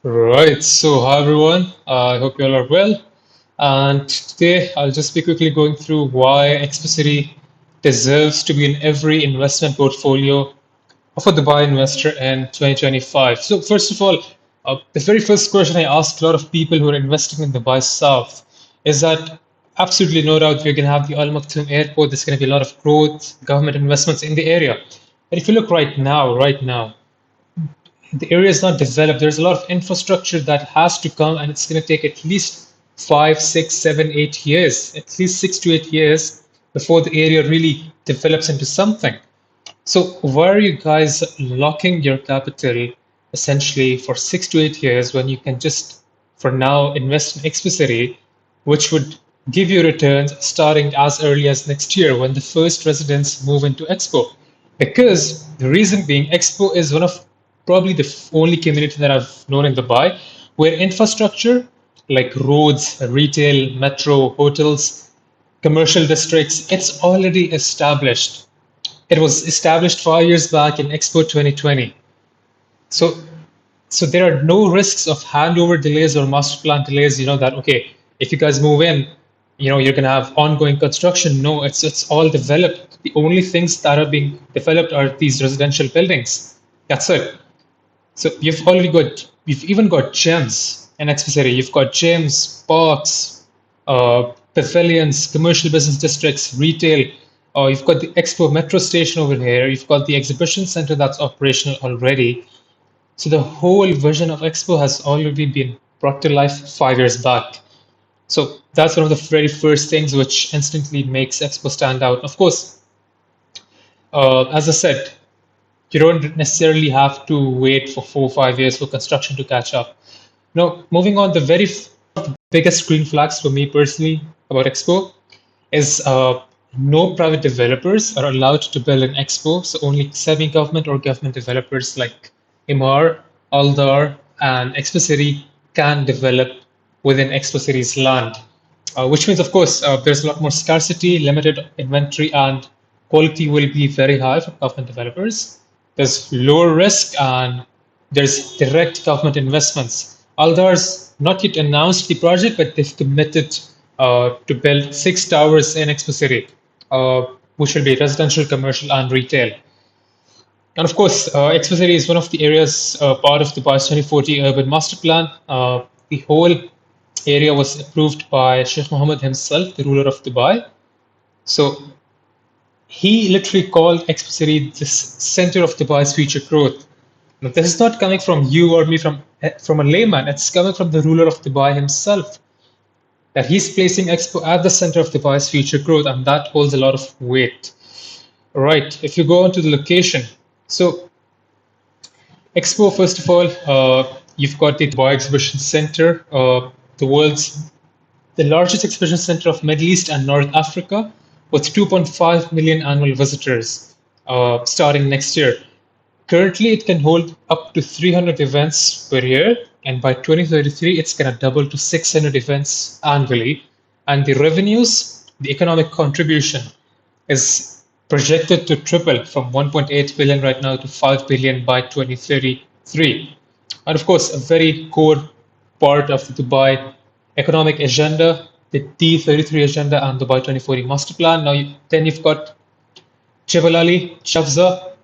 Right, so hi everyone. I hope you all are well. And today I'll just be quickly going through why Expo City deserves to be in every investment portfolio of a Dubai investor in 2025. So first of all, the very first question I ask a lot of people who are investing in Dubai South is that absolutely no doubt we're going to have the Al Maktoum Airport. There's going to be a lot of growth, government investments in the area. But if you look right now, the area is not developed. There's a lot of infrastructure that has to come, and it's going to take at least 5, 6, 7, 8 years, at least 6 to 8 years before the area really develops into something. So, why are you guys locking your capital essentially for 6 to 8 years when you can just, for now, invest in Expo City, which would give you returns starting as early as next year when the first residents move into Expo? Because the reason being, Expo is one of probably the only community that I've known in Dubai where infrastructure like roads, retail, metro, hotels, commercial districts, it's already established. It was established 5 years back in Expo 2020. So, so there are no risks of handover delays or master plan delays. You know that okay, if you guys move in, you're gonna have ongoing construction. No, it's all developed. The only things that are being developed are these residential buildings. That's it. So you've even got gyms in Expo City. You've got gyms, parks, pavilions, commercial business districts, retail. You've got the Expo metro station over here. You've got the exhibition center that's operational already. So the whole vision of Expo has already been brought to life 5 years back. So that's one of the very first things which instantly makes Expo stand out. Of course, as I said, you don't necessarily have to wait for 4 or 5 years for construction to catch up. Now, moving on, the very biggest green flags for me personally about Expo is no private developers are allowed to build an Expo. So only semi-government or government developers like Imar, Aldar, and Expo City can develop within Expo City's land. Which means, of course, there's a lot more scarcity, limited inventory, and quality will be very high for government developers. There's lower risk and there's direct government investments. Aldar's not yet announced the project, but they've committed to build 6 towers in Expo City, which will be residential, commercial, and retail. And of course, Expo City is one of the areas part of Dubai's 2040 Urban Master Plan. The whole area was approved by Sheikh Mohammed himself, the ruler of Dubai. So he literally called Expo City this center of Dubai's future growth. Now, this is not coming from you or me, from a layman. It's coming from the ruler of Dubai himself. That he's placing Expo at the center of Dubai's future growth, and that holds a lot of weight. Right. If you go on to the location, so Expo, first of all, you've got the Dubai Exhibition Center, the world's the largest exhibition center of Middle East and North Africa, with 2.5 million annual visitors starting next year. Currently, it can hold up to 300 events per year, and by 2033, it's going to double to 600 events annually. And the revenues, the economic contribution, is projected to triple from 1.8 billion right now to 5 billion by 2033. And of course, a very core part of the Dubai economic agenda, the D33 agenda and Dubai 2040 master plan. Then you've got Jebel Ali, Shavza,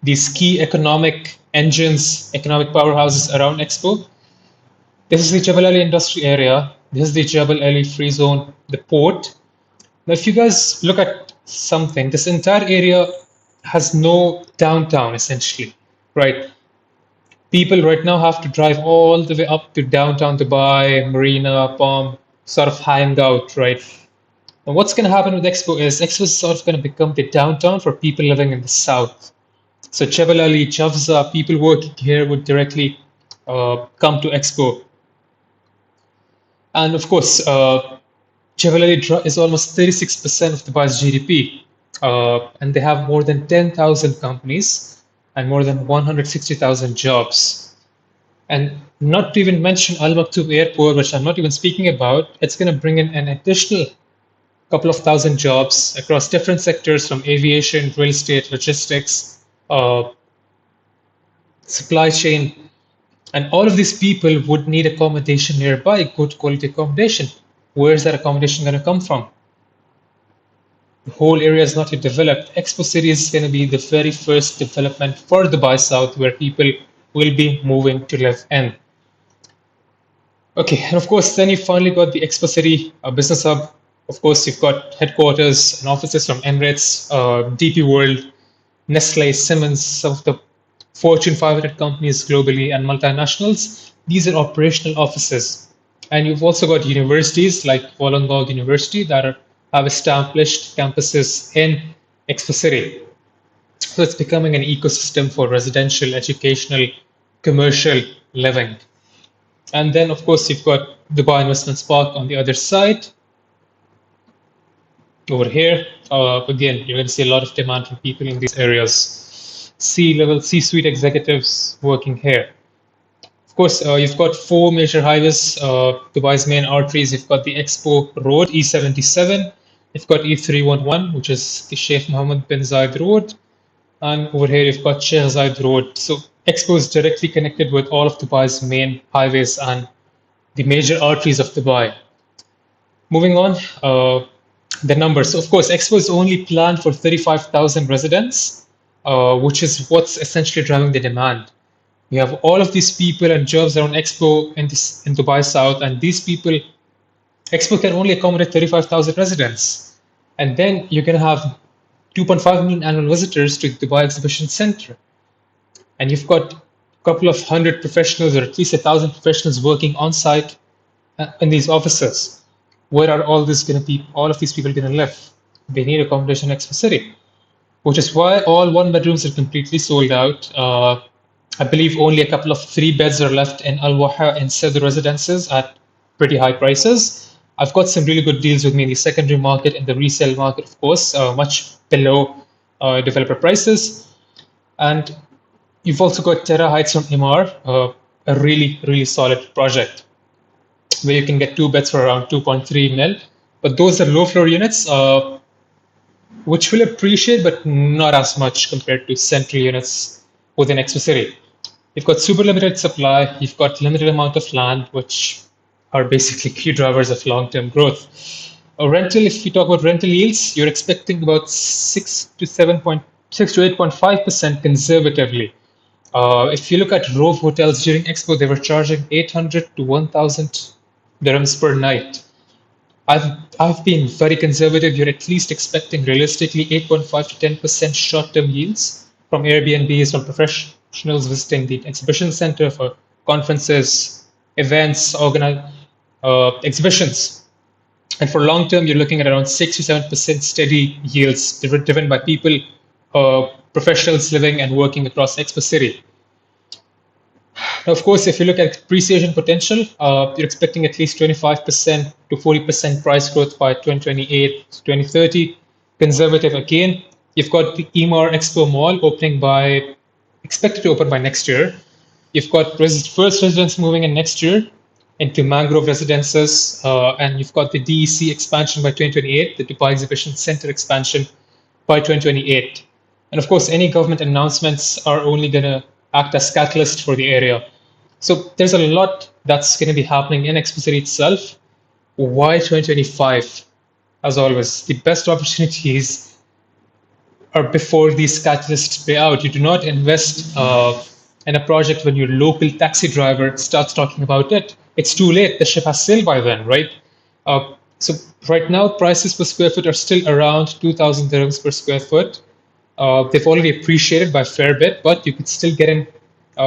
these key economic engines, economic powerhouses around Expo. This is the Jebel Ali industry area. This is the Jebel Ali free zone, the port. Now, if you guys look at something, this entire area has no downtown essentially, right? People right now have to drive all the way up to downtown Dubai, Marina, Palm, sort of hang out, right? And what's going to happen with Expo is sort of going to become the downtown for people living in the south. So Jebel Ali, Jafza, people working here would directly come to Expo. And of course, Jebel Ali is almost 36% of Dubai's GDP. And they have more than 10,000 companies and more than 160,000 jobs. And not to even mention Al Maktoum Airport, which I'm not even speaking about, it's going to bring in an additional couple of thousand jobs across different sectors from aviation, real estate, logistics, supply chain. And all of these people would need accommodation nearby, good quality accommodation. Where's that accommodation going to come from? The whole area is not yet developed. Expo City is going to be the very first development for Dubai South where people will be moving to live in. Okay, and of course, then you finally got the Expo City business hub. Of course, you've got headquarters and offices from Emirates, DP World, Nestle, Siemens, some of the Fortune 500 companies globally, and multinationals. These are operational offices. And you've also got universities like Wollongong University that have established campuses in Expo City. So it's becoming an ecosystem for residential, educational, commercial living. And then, of course, you've got Dubai Investments Park on the other side. Over here, again, you're going to see a lot of demand from people in these areas. C-level, C-suite executives working here. Of course, you've got four major highways, Dubai's main arteries. You've got the Expo Road, E77. You've got E311, which is the Sheikh Mohammed bin Zayed Road. And over here, you've got Sheikh Zayed Road. So Expo is directly connected with all of Dubai's main highways and the major arteries of Dubai. Moving on, the numbers. So of course, Expo is only planned for 35,000 residents, which is what's essentially driving the demand. You have all of these people and jobs around Expo in Dubai South, and these people, Expo can only accommodate 35,000 residents. And then you're going to have 2.5 million annual visitors to the Dubai Exhibition Center. And you've got a couple of hundred professionals, or at least 1,000 professionals working on site in these offices. Where are all of these people going to live? They need accommodation in Expo City, which is why all one bedrooms are completely sold out. I believe only a couple of three beds are left in Al Waha and Sadr residences at pretty high prices. I've got some really good deals with me in the secondary market and the resale market, of course, much below developer prices. And you've also got Terra Heights from Imar, a really, really solid project where you can get two beds for around 2.3 mil. But those are low floor units, which will appreciate, but not as much compared to central units within Expo City. You've got super limited supply, you've got limited amount of land, which are basically key drivers of long-term growth. Rental, if we talk about rental yields, you're expecting about 6 to 8.5% conservatively. If you look at Rove hotels during Expo, they were charging 800 to 1,000 dirhams per night. I've been very conservative. You're at least expecting realistically 8.5 to 10% short-term yields from Airbnbs, from professionals visiting the exhibition center for conferences, events, exhibitions. And for long term, you're looking at around 6 to 7% steady yields driven by people, professionals living and working across Expo City. Now, of course, if you look at appreciation potential, you're expecting at least 25% to 40% price growth by 2028 to 2030. Conservative again. You've got the Emaar Expo Mall expected to open by next year. You've got first residents moving in next year into mangrove residences, and you've got the DEC expansion by 2028, the Dubai Exhibition Center expansion by 2028. And of course, any government announcements are only going to act as catalyst for the area. So there's a lot that's going to be happening in Expo City itself. Why 2025? As always, the best opportunities are before these catalysts pay out. You do not invest in a project when your local taxi driver starts talking about it. It's too late. The ship has sailed by then, right? So right now, prices per square foot are still around 2,000 dirhams per square foot. They've already appreciated by a fair bit, but you could still get in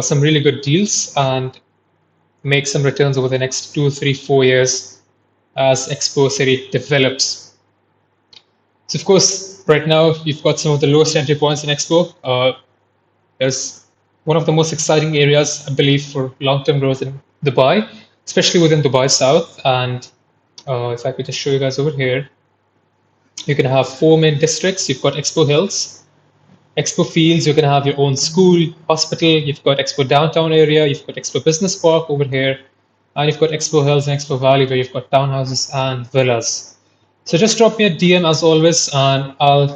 some really good deals and make some returns over the next 2, 3, 4 years as Expo City develops. So of course, right now you've got some of the lowest entry points in Expo. There's one of the most exciting areas, I believe, for long-term growth in Dubai, especially within Dubai South. And if I could just show you guys over here, you can have four main districts. You've got Expo Hills, Expo Fields, you're going to have your own school, hospital, you've got Expo Downtown area, you've got Expo Business Park over here, and you've got Expo Hills and Expo Valley where you've got townhouses and villas. So just drop me a DM as always, and I'll